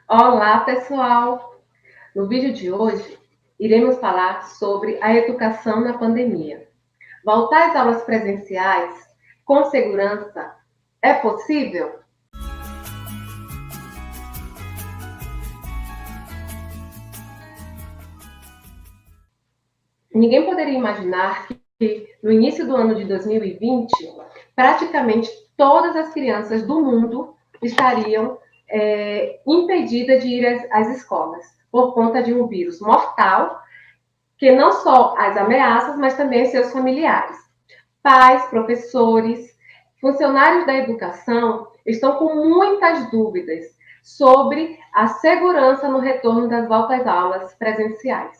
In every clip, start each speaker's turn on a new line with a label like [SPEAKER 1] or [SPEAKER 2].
[SPEAKER 1] Olá, pessoal! No vídeo de hoje, iremos falar sobre a educação na pandemia. Voltar às aulas presenciais com segurança é possível? Ninguém poderia imaginar que no início do ano de 2020, praticamente todas as crianças do mundo estariam impedidas de ir às escolas por conta de um vírus mortal que não só as ameaças, mas também seus familiares. Pais, professores, funcionários da educação estão com muitas dúvidas sobre a segurança no retorno das voltas às aulas presenciais.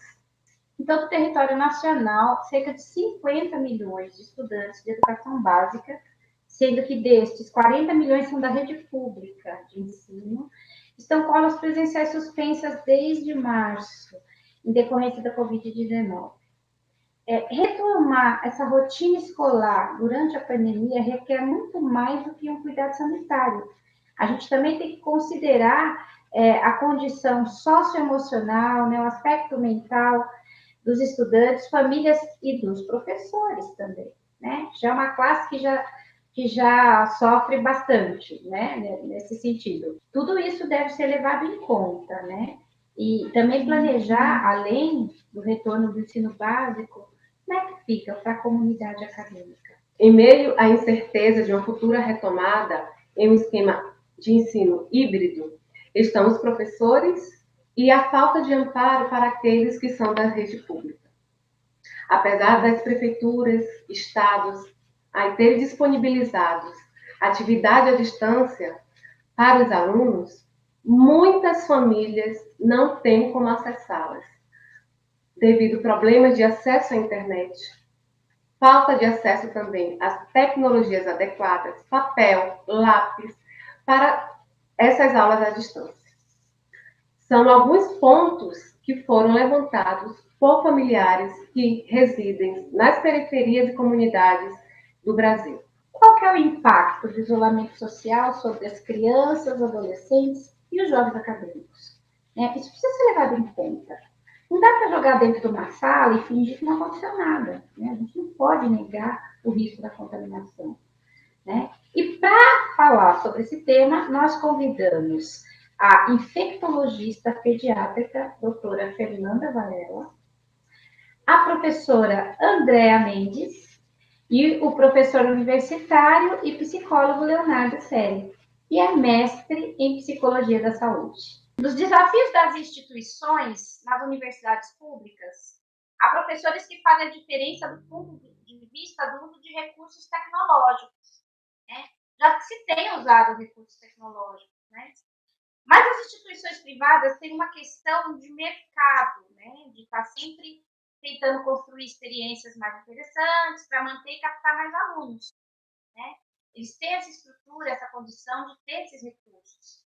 [SPEAKER 2] Em todo o território nacional, cerca de 50 milhões de estudantes de educação básica, sendo que destes 40 milhões são da rede pública de ensino, estão com aulas presenciais suspensas desde março, em decorrência da Covid-19. Retomar essa rotina escolar durante a pandemia requer muito mais do que um cuidado sanitário. A gente também tem que considerar a condição socioemocional, né, o aspecto mental dos estudantes, famílias e dos professores também, né? Já é uma classe que já sofre bastante, né, nesse sentido. Tudo isso deve ser levado em conta, né? E também planejar, além do retorno do ensino básico, como é que fica para a comunidade acadêmica?
[SPEAKER 1] Em meio à incerteza de uma futura retomada em um esquema de ensino híbrido, estão os professores e a falta de amparo para aqueles que são da rede pública. Apesar das prefeituras, estados, terem disponibilizados atividade à distância para os alunos, muitas famílias não têm como acessá-las, devido a problemas de acesso à internet, falta de acesso também às tecnologias adequadas, papel, lápis, para essas aulas à distância. São alguns pontos que foram levantados por familiares que residem nas periferias e comunidades do Brasil.
[SPEAKER 2] Qual que é o impacto do isolamento social sobre as crianças, adolescentes e os jovens acadêmicos? Isso precisa ser levado em conta. Não dá para jogar dentro de uma sala e fingir que não aconteceu nada. Né? A gente não pode negar o risco da contaminação. Né? E para falar sobre esse tema, nós convidamos a infectologista pediátrica, doutora Fernanda Varela, a professora Andréa Mendes e o professor universitário e psicólogo Leonardo Selli, e é mestre em psicologia da saúde. Dos desafios das instituições nas universidades públicas, há professores que fazem a diferença do ponto de vista do uso de recursos tecnológicos. Né? Já se tem usado recursos tecnológicos, né? Mas as instituições privadas têm uma questão de mercado, né? De estar sempre tentando construir experiências mais interessantes para manter e captar mais alunos. Né? Eles têm essa estrutura, essa condição de ter esses recursos.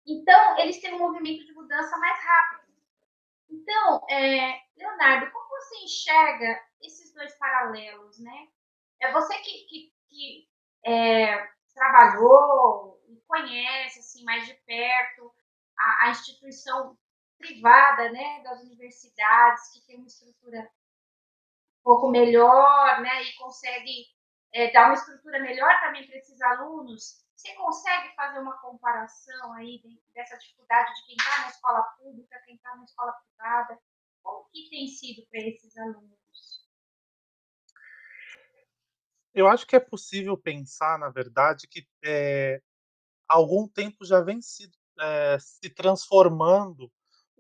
[SPEAKER 2] Então, eles têm um movimento de mudança mais rápido. Então, Leonardo, como você enxerga esses dois paralelos, né? É você que trabalhou e conhece assim mais de perto a instituição privada, né, das universidades, que tem uma estrutura um pouco melhor, né, e consegue dar uma estrutura melhor também para esses alunos. Você consegue fazer uma comparação aí dessa dificuldade de quem está na escola pública, quem está na escola privada? Como que tem sido para esses alunos?
[SPEAKER 3] Eu acho que é possível pensar, na verdade, que há algum tempo já vem se transformando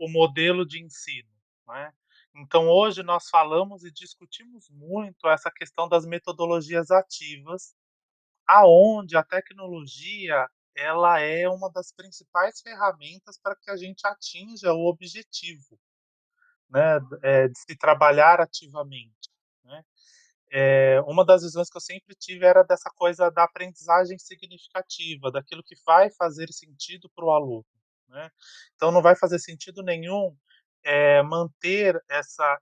[SPEAKER 3] o modelo de ensino, né. Então hoje nós falamos e discutimos muito essa questão das metodologias ativas, aonde a tecnologia, ela é uma das principais ferramentas para que a gente atinja o objetivo, né, de se trabalhar ativamente, né. Uma das visões que eu sempre tive era dessa coisa da aprendizagem significativa, daquilo que vai fazer sentido para o aluno, né. Então não vai fazer sentido nenhum, manter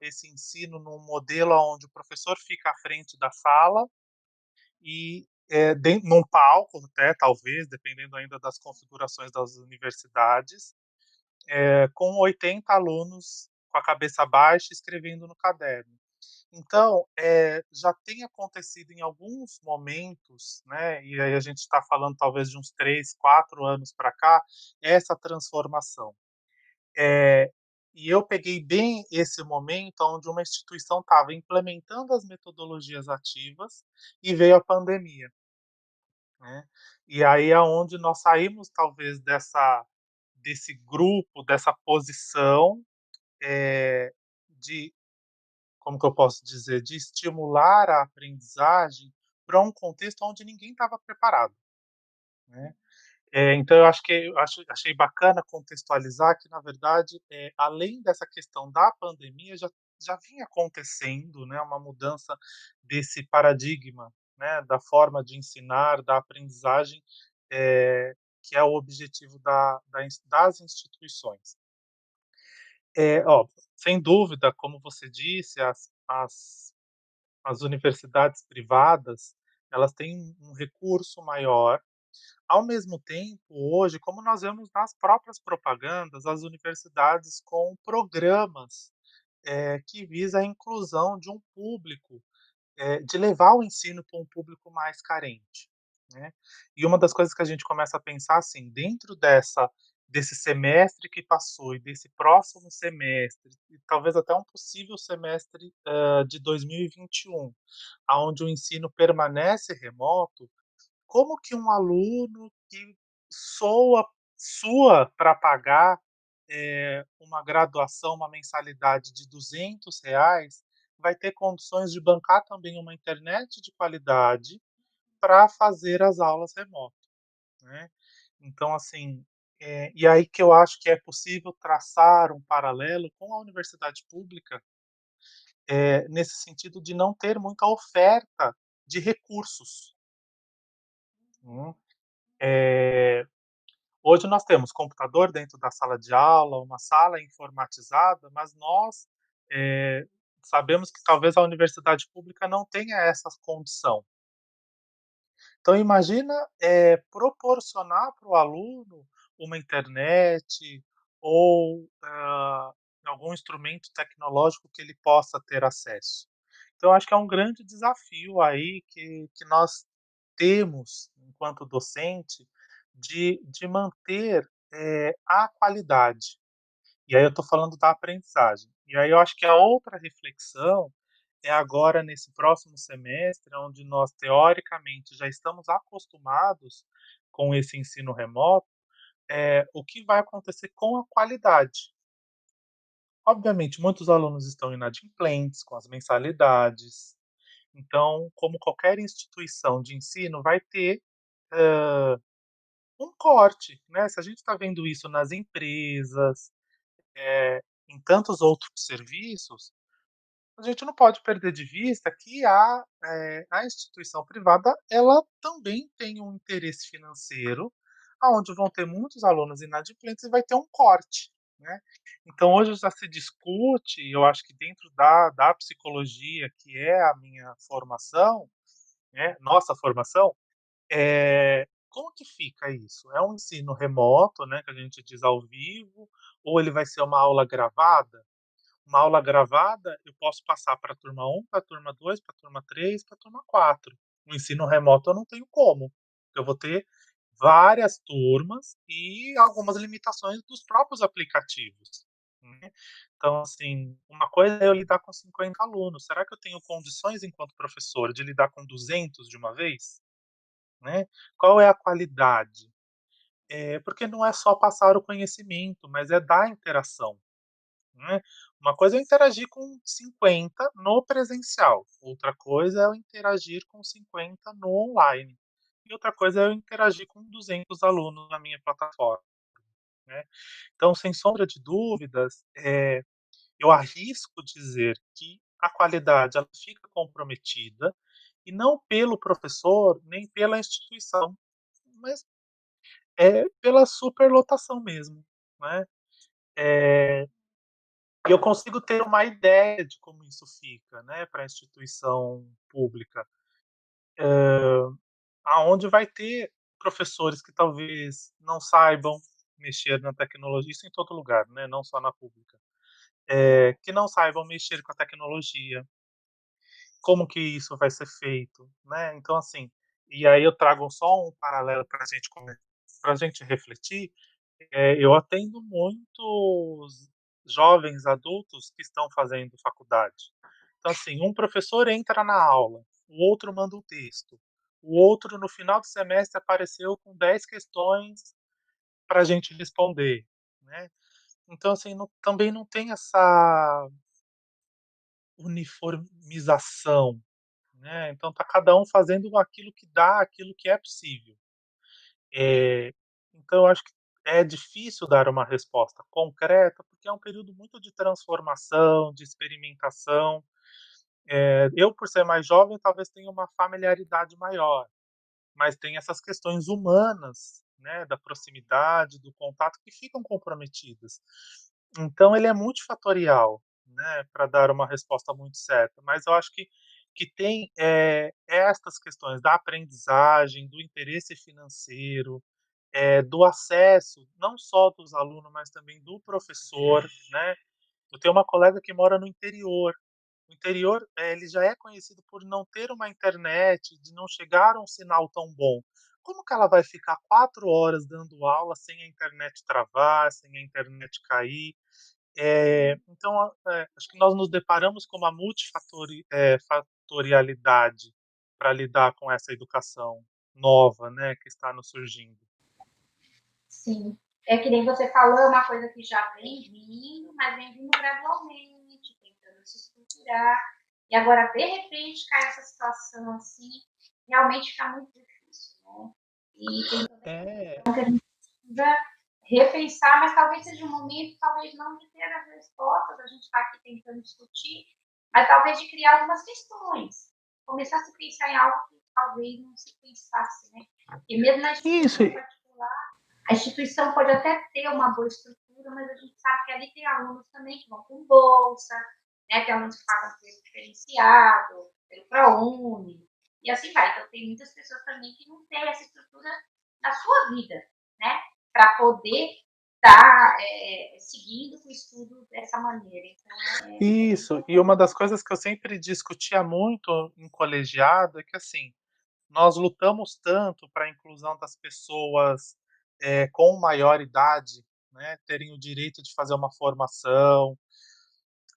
[SPEAKER 3] esse ensino num modelo onde o professor fica à frente da sala e, num palco até talvez, dependendo ainda das configurações das universidades, com 80 alunos com a cabeça baixa escrevendo no caderno. Então, já tem acontecido em alguns momentos, né, e aí a gente está falando talvez de uns 3, 4 anos para cá, essa transformação. Eh, e eu peguei bem esse momento onde uma instituição estava implementando as metodologias ativas e veio a pandemia, né. E aí aonde nós saímos talvez desse grupo, dessa posição, de como que eu posso dizer, de estimular a aprendizagem para um contexto onde ninguém estava preparado, né. Então eu acho que achei bacana contextualizar que na verdade, além dessa questão da pandemia já vinha acontecendo, né, uma mudança desse paradigma, né, da forma de ensinar, da aprendizagem, que é o objetivo das instituições. Óbvio, sem dúvida, como você disse, as universidades privadas, elas têm um recurso maior. Ao mesmo tempo, hoje, como nós vemos nas próprias propagandas, as universidades com programas, que visa a inclusão de um público, de levar o ensino para um público mais carente, né. E uma das coisas que a gente começa a pensar, assim, dentro desse semestre que passou e desse próximo semestre, e talvez até um possível semestre, de 2021, aonde o ensino permanece remoto, como que um aluno que sua para pagar, uma graduação, uma mensalidade de R$ 200, vai ter condições de bancar também uma internet de qualidade para fazer as aulas remoto, né. Então assim, e aí que eu acho que é possível traçar um paralelo com a universidade pública, nesse sentido de não ter muita oferta de recursos, né. Eh Hoje nós temos computador dentro da sala de aula, uma sala informatizada, mas nós, eh, sabemos que talvez a universidade pública não tenha essa condição. Então imagina, proporcionar para o aluno uma internet ou, algum instrumento tecnológico que ele possa ter acesso. Então acho que é um grande desafio aí que nós temos, enquanto docente, de manter, a qualidade. E aí eu estou falando da aprendizagem. E aí eu acho que a outra reflexão é agora nesse próximo semestre, onde nós teoricamente já estamos acostumados com esse ensino remoto, o que vai acontecer com a qualidade. Obviamente, muitos alunos estão inadimplentes com as mensalidades, então, como qualquer instituição de ensino, vai ter, hã, um corte, né. Se a gente está vendo isso nas empresas, em tantos outros serviços, a gente não pode perder de vista que a instituição privada, ela também tem um interesse financeiro, aonde vão ter muitos alunos inadimplentes e vai ter um corte, né. Então hoje já se discute, e eu acho que dentro da psicologia, que é a minha formação, né, nossa formação, como que fica isso? É um ensino remoto, né, que a gente diz ao vivo, ou ele vai ser uma aula gravada? Uma aula gravada, eu posso passar para a turma 1, para a turma 2, para a turma 3, para a turma 4. O ensino remoto eu não tenho como. Eu vou ter várias turmas e algumas limitações dos próprios aplicativos, né. Então, assim, uma coisa é eu lidar com 50 alunos, será que eu tenho condições enquanto professor de lidar com 200 de uma vez, né? Qual é a qualidade? Porque não é só passar o conhecimento, mas é dar interação, né. Uma coisa é eu interagir com 50 no presencial, outra coisa é eu interagir com 50 no online, e outra coisa é eu interagir com 200 alunos na minha plataforma, né. Então, sem sombra de dúvidas, eu arrisco dizer que a qualidade ela fica comprometida, e não pelo professor, nem pela instituição, mas, pela superlotação mesmo, né. Eh E eu consigo ter uma ideia de como isso fica, né, para a instituição pública, aonde vai ter professores que talvez não saibam, mexer na tecnologia, isso em todo lugar, né, não só na pública, que não saibam mexer com a tecnologia, como que isso vai ser feito, né? Então, assim, e aí eu trago só um paralelo para a gente refletir. Eu atendo muitos jovens adultos que estão fazendo faculdade. Então, assim, um professor entra na aula, o outro manda um texto, o outro no final do semestre apareceu com 10 questões para a gente responder, né? Então, assim, também não tem essa uniformização, né? Então tá cada um fazendo aquilo que dá, aquilo que é possível. Eh, então eu acho que é difícil dar uma resposta concreta, porque é um período muito de transformação, de experimentação. Eu, por ser mais jovem, talvez tenha uma familiaridade maior, mas tem essas questões humanas, né, da proximidade, do contato, que ficam comprometidas. Então ele é multifatorial, né, para dar uma resposta muito certa, mas eu acho que tem, estas questões da aprendizagem, do interesse financeiro, do acesso, não só dos alunos, mas também do professor, né. Eu tenho uma colega que mora no interior. O interior, ele já é conhecido por não ter uma internet, de não chegar um sinal tão bom. Como que ela vai ficar 4 horas dando aula sem a internet travar, sem a internet cair? Então, acho que nós nos deparamos com uma fatorialidade para lidar com essa educação nova, né, que está nos surgindo.
[SPEAKER 2] Sim. É que nem você falou, é uma coisa que já vem vindo, mas vem vindo gradualmente, tentando se estruturar. E agora, de repente, cai essa situação assim, realmente fica muito difícil, né? E tem toda essa
[SPEAKER 3] É,
[SPEAKER 2] questão que a gente precisa repensar, mas talvez seja um momento, talvez não de ter as respostas, a gente está aqui tentando discutir, mas talvez de criar algumas questões. Começar a se pensar em algo que talvez não se pensasse, né? E mesmo na
[SPEAKER 3] isso.
[SPEAKER 2] instituição particular, a instituição pode até ter uma boa estrutura, mas a gente sabe que ali tem alunos também que vão com bolsa, né? Tem alunos que pagam preço diferenciado, pelo ProUni, e assim vai. Então, tem muitas pessoas também que não têm essa estrutura na sua vida, né? Para poder estar seguindo o estudo dessa maneira. Então, é bem
[SPEAKER 3] Isso, e
[SPEAKER 2] importante.
[SPEAKER 3] uma das coisas que eu sempre discutia muito em colegiado é que, assim, nós lutamos tanto para a inclusão das pessoas, com maior idade, né, terem o direito de fazer uma formação,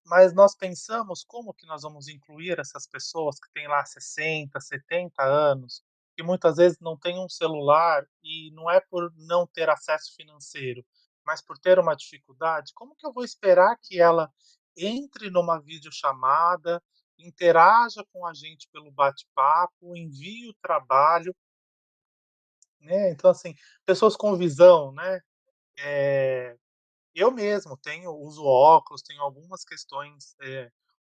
[SPEAKER 3] mas nós pensamos como que nós vamos incluir essas pessoas que têm lá 60, 70 anos, que muitas vezes não têm um celular e não é por não ter acesso financeiro, mas por ter uma dificuldade, como que eu vou esperar que ela entre numa videochamada, interaja com a gente pelo bate-papo, envie o trabalho, né? Então, assim, pessoas com visão, né? Eh, eu mesmo uso óculos, tenho algumas questões,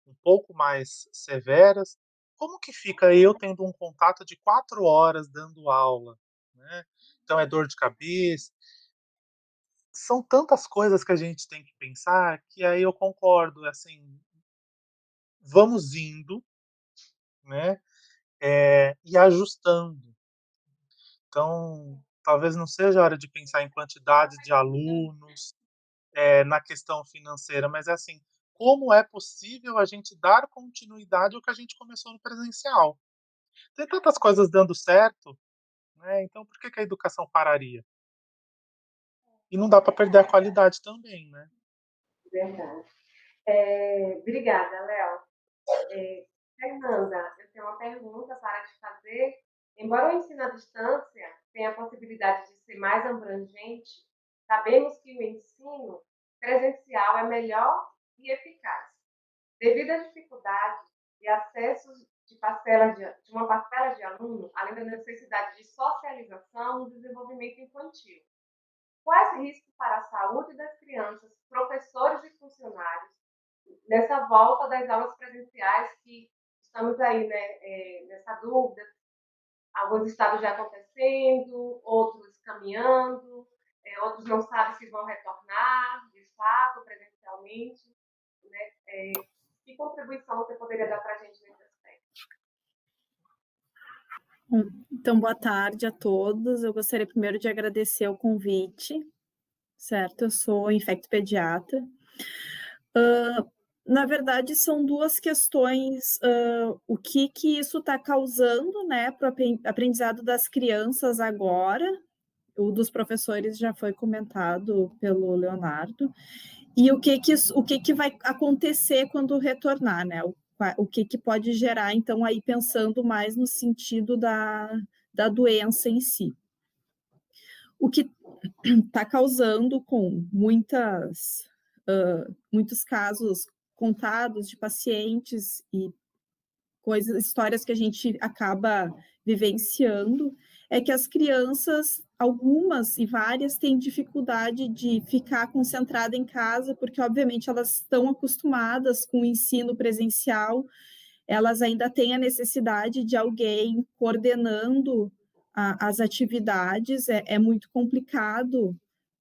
[SPEAKER 3] um pouco mais severas. Como que fica eu tendo um contato de 4 horas dando aula, né? Então é dor de cabeça. São tantas coisas que a gente tem que pensar, que aí eu concordo, assim, vamos indo, né, e ajustando. Então, talvez não seja a hora de pensar em quantidade de alunos, na questão financeira, mas é assim, como é possível a gente dar continuidade ao que a gente começou no presencial? Tem tantas coisas dando certo, né? Então por que que a educação pararia? E não dá para perder a qualidade também, né?
[SPEAKER 1] Verdade. Obrigada, Léo. Fernanda, eu tenho uma pergunta para te fazer. Embora o ensino à distância tenha a possibilidade de ser mais abrangente, sabemos que o ensino presencial é melhor e eficaz. Devido às dificuldades de acesso de uma parcela de aluno, além da necessidade de socialização no desenvolvimento infantil. Quais riscos para a saúde das crianças, professores e funcionários nessa volta das aulas presenciais que estamos aí, né, nessa dúvida, alguns estados já acontecendo, outros caminhando, outros não sabem se vão retornar, de fato, presencialmente, né? Que contribuição você poderia dar para a gente nesse aspecto?
[SPEAKER 4] Então, boa tarde a todos. Eu gostaria primeiro de agradecer o convite. certo? Eu sou infectopediatra. Na verdade, são duas questões, o que isso está causando, né, para o aprendizado das crianças agora, o dos professores já foi comentado pelo Leonardo, e o que vai acontecer quando retornar, né, o que pode gerar, então, aí pensando mais no sentido da doença em si. O que está causando com muitos casos contados de pacientes e histórias que a gente acaba vivenciando, é que as crianças, algumas e várias, têm dificuldade de ficar concentrada em casa, porque, obviamente, elas estão acostumadas com o ensino presencial, elas ainda têm a necessidade de alguém coordenando as atividades, é muito complicado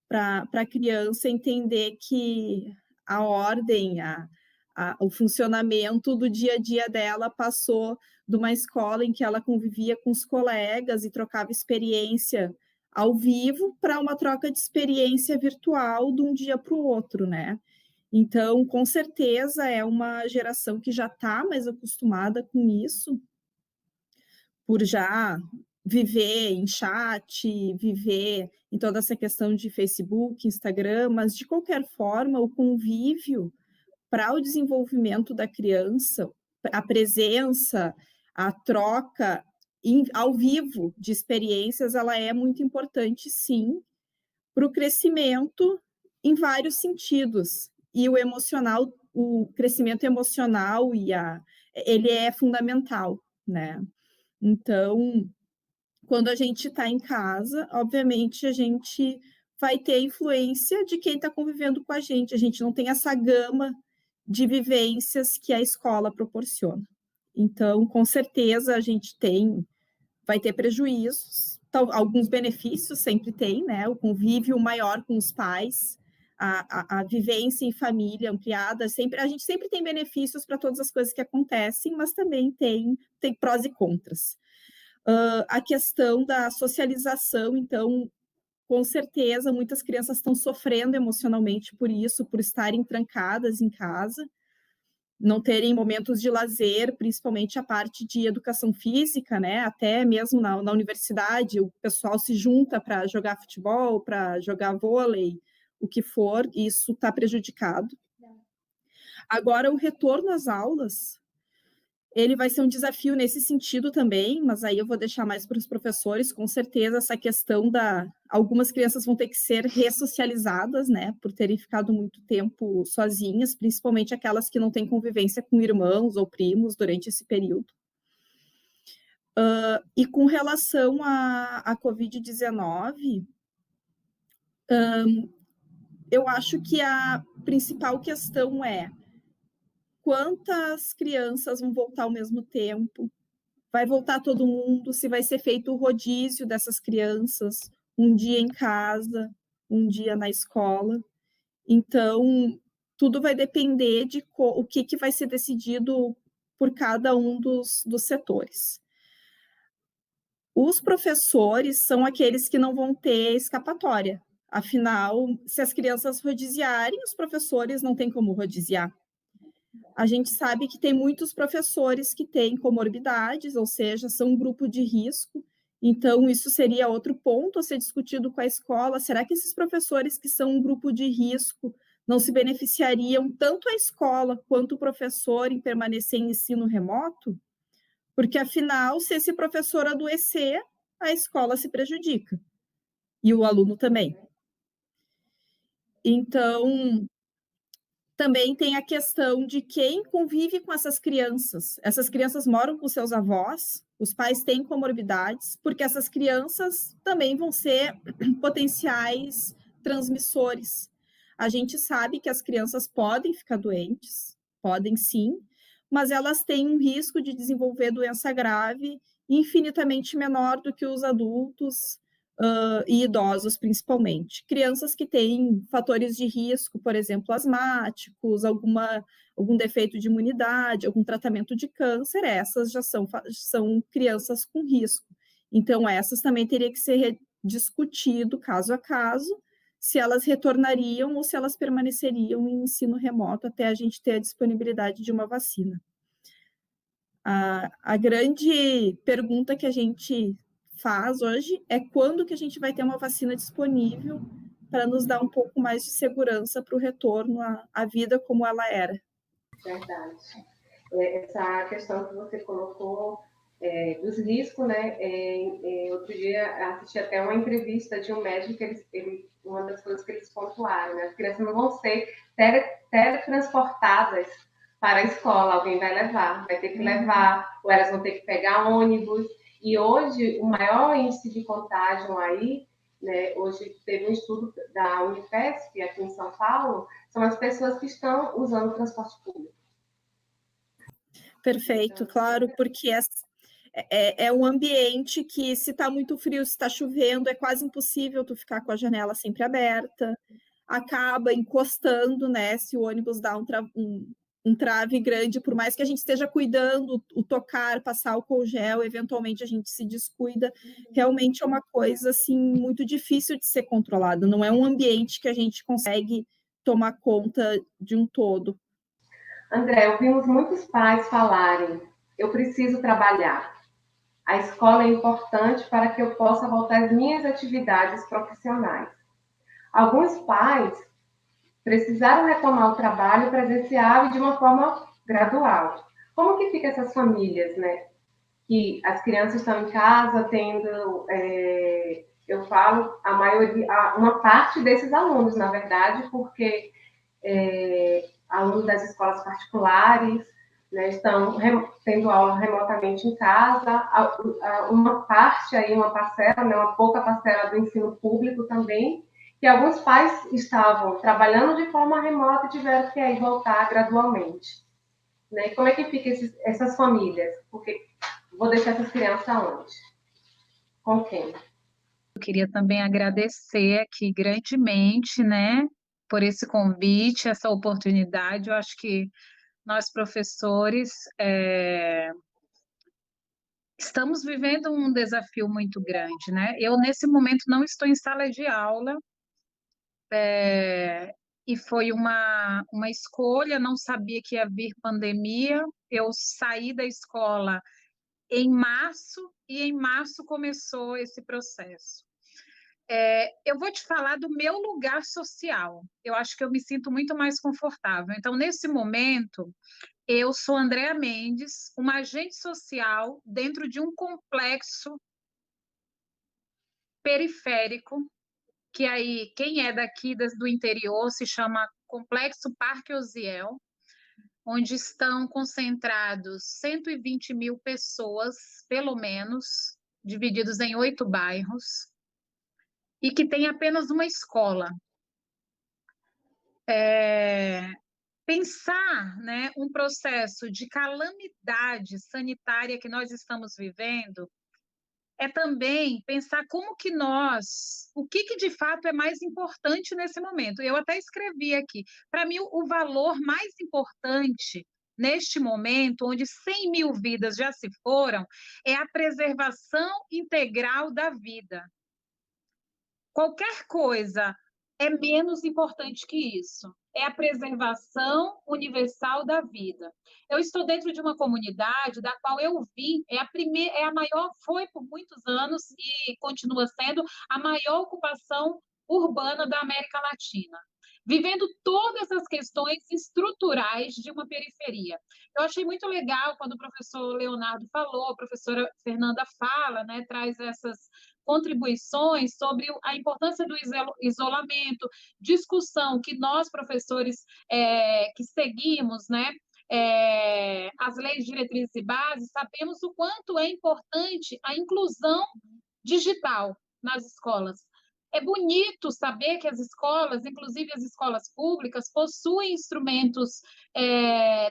[SPEAKER 4] para a criança entender que a ordem, o funcionamento do dia a dia dela passou de uma escola em que ela convivia com os colegas e trocava experiência ao vivo para uma troca de experiência virtual de um dia para o outro, né? Então, com certeza, é uma geração que já está mais acostumada com isso, por já viver em chat, viver em toda essa questão de Facebook, Instagram, mas de qualquer forma, o convívio para o desenvolvimento da criança, a presença, a troca ao vivo de experiências, ela é muito importante, sim, para o crescimento em vários sentidos. E o emocional, o crescimento emocional ele é fundamental, né? Então, quando a gente está em casa, obviamente a gente vai ter influência de quem está convivendo com a gente não tem essa gama de vivências que a escola proporciona. Então, com certeza, a gente vai ter prejuízos, alguns benefícios sempre tem, né? O convívio maior com os pais, a vivência em família ampliada, a gente sempre tem benefícios para todas as coisas que acontecem, mas também tem prós e contras. A questão da socialização, então, com certeza, muitas crianças estão sofrendo emocionalmente por isso, por estarem trancadas em casa, não terem momentos de lazer, principalmente a parte de educação física, né? Até mesmo na universidade, o pessoal se junta para jogar futebol, para jogar vôlei, o que for, e isso está prejudicado. Agora, o retorno às aulas, ele vai ser um desafio nesse sentido também, mas aí eu vou deixar mais para os professores, com certeza, essa questão algumas crianças vão ter que ser ressocializadas, né, por terem ficado muito tempo sozinhas, principalmente aquelas que não têm convivência com irmãos ou primos durante esse período. E com relação à Covid-19, eu acho que a principal questão é quantas crianças vão voltar ao mesmo tempo, vai voltar todo mundo, se vai ser feito o rodízio dessas crianças, um dia em casa, um dia na escola. Então, tudo vai depender de o que vai ser decidido por cada um dos setores. Os professores são aqueles que não vão ter escapatória. Afinal, se as crianças rodiziarem, os professores não têm como rodiziar. A gente sabe que tem muitos professores que têm comorbidades, ou seja, são um grupo de risco. Então, isso seria outro ponto a ser discutido com a escola. Será que esses professores que são um grupo de risco não se beneficiariam tanto a escola quanto o professor em permanecer em ensino remoto? Porque, afinal, se esse professor adoecer, a escola se prejudica. E o aluno também. Então, também tem a questão de quem convive com essas crianças. Essas crianças moram com seus avós, os pais têm comorbidades, porque essas crianças também vão ser potenciais transmissores. A gente sabe que as crianças podem ficar doentes, podem sim, mas elas têm um risco de desenvolver doença grave infinitamente menor do que os adultos, e idosos principalmente. Crianças que têm fatores de risco, por exemplo, asmáticos, algum defeito de imunidade, algum tratamento de câncer, essas já são crianças com risco. Então, essas também teria que ser discutido caso a caso, se elas retornariam ou se elas permaneceriam em ensino remoto até a gente ter a disponibilidade de uma vacina. A grande pergunta que a gente faz hoje é quando que a gente vai ter uma vacina disponível para nos dar um pouco mais de segurança para o retorno à vida como ela era.
[SPEAKER 1] Verdade. Essa questão que você colocou dos riscos, né? Outro dia assisti até uma entrevista de um médico que uma das coisas que eles pontuaram, né? As crianças não vão ser teletransportadas para a escola, alguém vai levar, vai ter que levar, ou elas vão ter que pegar ônibus. E hoje, o maior índice de contágio aí, né, hoje teve um estudo da Unifesp, aqui em São Paulo, são as pessoas que estão usando o transporte público.
[SPEAKER 4] Perfeito, claro, porque é um ambiente que, se está muito frio, se está chovendo, é quase impossível tu ficar com a janela sempre aberta, acaba encostando, né, se o ônibus dá um trave grande, por mais que a gente esteja cuidando, o tocar, passar álcool gel, eventualmente a gente se descuida, realmente é uma coisa, assim, muito difícil de ser controlada, não é um ambiente que a gente consegue tomar conta de um todo.
[SPEAKER 1] André, ouvimos muitos pais falarem: eu preciso trabalhar. A escola é importante para que eu possa voltar às minhas atividades profissionais. Alguns pais precisaram retomar o trabalho presencial e de uma forma gradual. Como que fica essas famílias, né? Que as crianças estão em casa tendo, eu falo, a maioria, uma parte desses alunos, na verdade, porque alunos das escolas particulares, né, estão tendo aula remotamente em casa, uma parte aí, uma parcela, né, uma pouca parcela do ensino público também, que alguns pais estavam trabalhando de forma remota e tiveram que aí voltar gradualmente. Né? Como é que fica essas famílias? Porque vou deixar essas crianças onde? Com quem?
[SPEAKER 5] Eu queria também agradecer aqui grandemente, né, por esse convite, essa oportunidade. Eu acho que nós, professores, estamos vivendo um desafio muito grande, né? Eu, nesse momento, não estou em sala de aula, e foi uma escolha, não sabia que ia vir pandemia. Eu saí da escola em março, e em março começou esse processo. Eu vou te falar do meu lugar social. Eu acho que eu me sinto muito mais confortável. Então, nesse momento, eu sou Andréa Mendes, uma agente social dentro de um complexo periférico, que aí, quem é daqui do interior, se chama Complexo Parque Osiel, onde estão concentrados 120 mil pessoas, pelo menos, divididos em 8 bairros, e que tem apenas uma escola. Pensar, né, um processo de calamidade sanitária que nós estamos vivendo é também pensar como que nós, o que de fato é mais importante nesse momento. Eu até escrevi aqui, para mim o valor mais importante neste momento, onde 100 mil vidas já se foram, é a preservação integral da vida. Qualquer coisa é menos importante que isso. É a preservação universal da vida. Eu estou dentro de uma comunidade da qual eu vi, é a maior, foi por muitos anos e continua sendo a maior ocupação urbana da América Latina, vivendo todas as questões estruturais de uma periferia. Eu achei muito legal quando o professor Leonardo falou, a professora Fernanda fala, né, traz essas contribuições sobre a importância do isolamento, discussão que nós, professores, que seguimos, né, as leis, diretrizes e bases, sabemos o quanto é importante a inclusão digital nas escolas. É bonito saber que as escolas, inclusive as escolas públicas, possuem instrumentos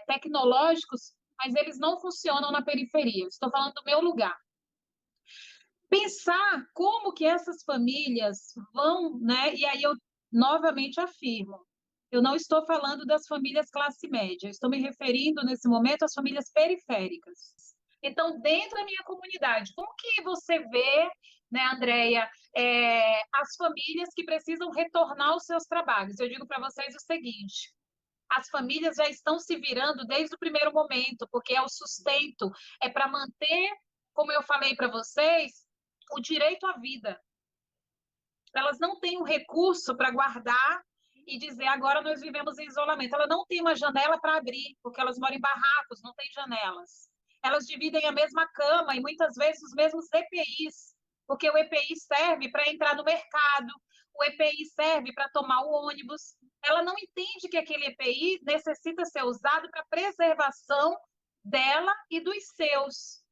[SPEAKER 5] tecnológicos, mas eles não funcionam na periferia. Estou falando do meu lugar. Pensar como que essas famílias vão, né? E aí eu novamente afirmo, eu não estou falando das famílias classe média, estou me referindo nesse momento às famílias periféricas. Então, dentro da minha comunidade, como que você vê né, Andréia, as famílias que precisam retornar aos seus trabalhos. Eu digo para vocês o seguinte: as famílias já estão se virando desde o primeiro momento, porque é o sustento, é para manter, como eu falei para vocês, o direito à vida. Elas não têm um recurso para guardar e dizer, agora nós vivemos em isolamento. Ela não tem uma janela para abrir, porque elas moram em barracos, não tem janelas. Elas dividem a mesma cama e muitas vezes os mesmos EPIs, porque o EPI serve para entrar no mercado, o EPI serve para tomar o ônibus. Ela não entende que aquele EPI necessita ser usado para preservação dela e dos seus.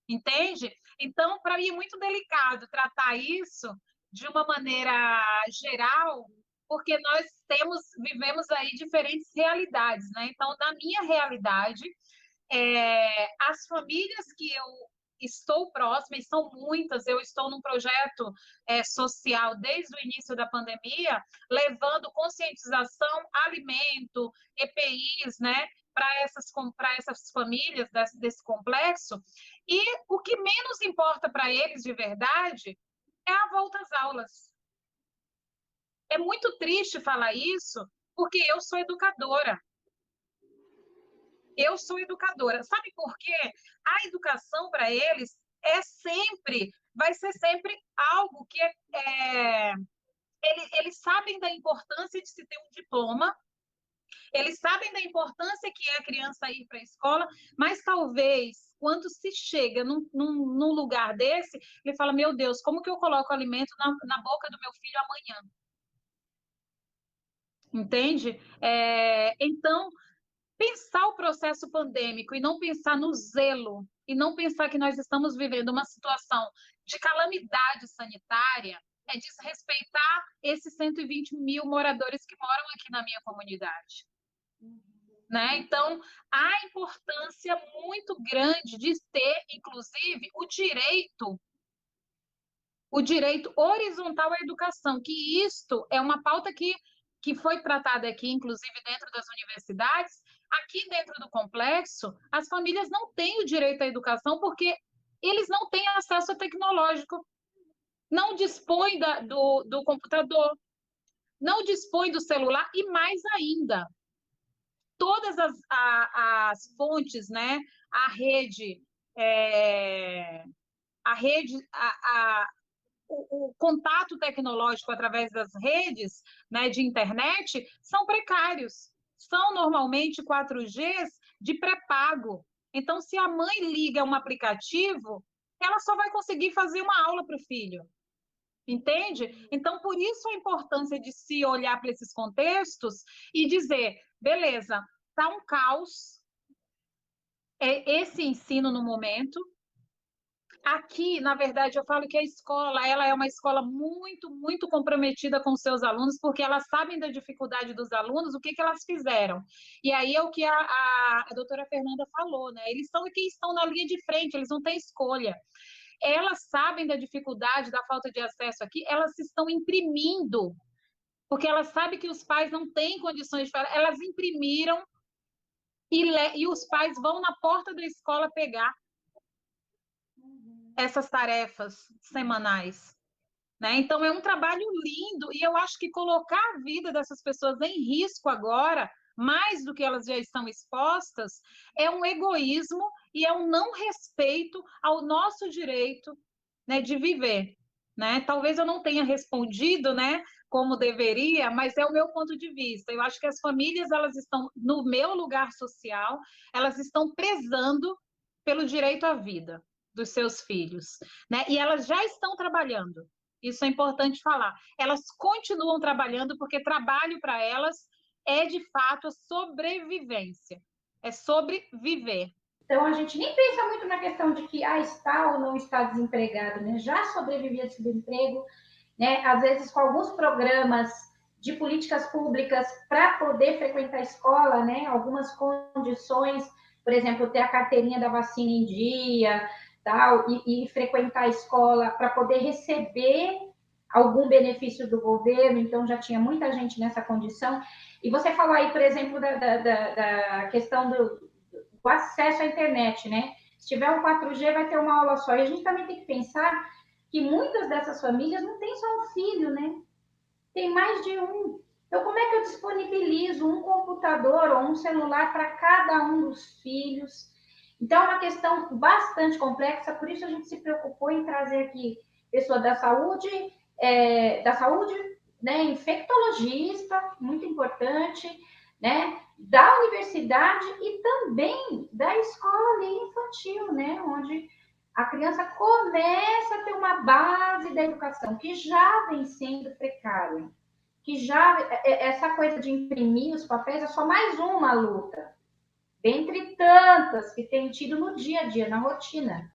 [SPEAKER 5] Entende? Então, para mim é muito delicado tratar isso de uma maneira geral, porque nós vivemos aí diferentes realidades, né? Então, na minha realidade, as famílias que eu estou próxima, e são muitas, eu estou num projeto social desde o início da pandemia, levando conscientização, alimento, EPIs, né, para essas famílias desse complexo, e o que menos importa para eles de verdade é a volta às aulas. É muito triste falar isso, porque eu sou educadora. Eu sou educadora. Sabe por quê? A educação para eles vai ser sempre algo que eles sabem da importância de se ter um diploma, eles sabem da importância que é a criança ir para a escola, mas talvez, quando se chega num lugar desse, ele fala, meu Deus, como que eu coloco alimento na boca do meu filho amanhã? Entende? Então, pensar o processo pandêmico e não pensar no zelo, e não pensar que nós estamos vivendo uma situação de calamidade sanitária, é desrespeitar esses 120 mil moradores que moram aqui na minha comunidade. Né? Então, há importância muito grande de ter, inclusive, o direito horizontal à educação, que isto é uma pauta que foi tratada aqui, inclusive dentro das universidades. Aqui dentro do complexo, as famílias não têm o direito à educação porque eles não têm acesso tecnológico, não dispõem do computador, não dispõem do celular e mais ainda, todas as fontes, né, a rede, o contato tecnológico através das redes, né, de internet são precários. São normalmente 4Gs de pré-pago. Então, se a mãe liga um aplicativo, ela só vai conseguir fazer uma aula para o filho. Entende? Então, por isso a importância de se olhar para esses contextos e dizer, beleza, está um caos, esse ensino no momento. Aqui, na verdade, eu falo que a escola, ela é uma escola muito, muito comprometida com os seus alunos, porque elas sabem da dificuldade dos alunos, o que elas fizeram. E aí é o que a doutora Fernanda falou, né? Eles são quem estão na linha de frente, eles não têm escolha. Elas sabem da dificuldade, da falta de acesso aqui, elas estão imprimindo, porque elas sabem que os pais não têm condições de fazer, elas imprimiram e os pais vão na porta da escola pegar essas tarefas semanais. Né? Então, é um trabalho lindo, e eu acho que colocar a vida dessas pessoas em risco agora, mais do que elas já estão expostas, é um egoísmo e é um não respeito ao nosso direito, né, de viver. Né? Talvez eu não tenha respondido, né, como deveria, mas é o meu ponto de vista. Eu acho que as famílias, elas estão no meu lugar social, elas estão prezando pelo direito à vida dos seus filhos, né? E elas já estão trabalhando. Isso é importante falar. Elas continuam trabalhando porque trabalho para elas é de fato a sobrevivência. É sobre viver.
[SPEAKER 2] Então, a gente nem pensa muito na questão de que está ou não está desempregado, né? Já sobrevivia de subemprego, né? Às vezes com alguns programas de políticas públicas para poder frequentar a escola, né? Algumas condições, por exemplo, ter a carteirinha da vacina em dia, tal, e frequentar a escola para poder receber algum benefício do governo, então já tinha muita gente nessa condição. E você falou aí, por exemplo, da questão do acesso à internet, né? Se tiver um 4G, vai ter uma aula só. E a gente também tem que pensar que muitas dessas famílias não têm só um filho, né? Tem mais de um. Então, como é que eu disponibilizo um computador ou um celular para cada um dos filhos? Então, é uma questão bastante complexa, por isso a gente se preocupou em trazer aqui pessoa da saúde, né, infectologista, muito importante, né, da universidade e também da escola infantil, né, onde a criança começa a ter uma base da educação que já vem sendo precária, que já essa coisa de imprimir os papéis é só mais uma luta, dentre tantas que tem tido no dia a dia, na rotina.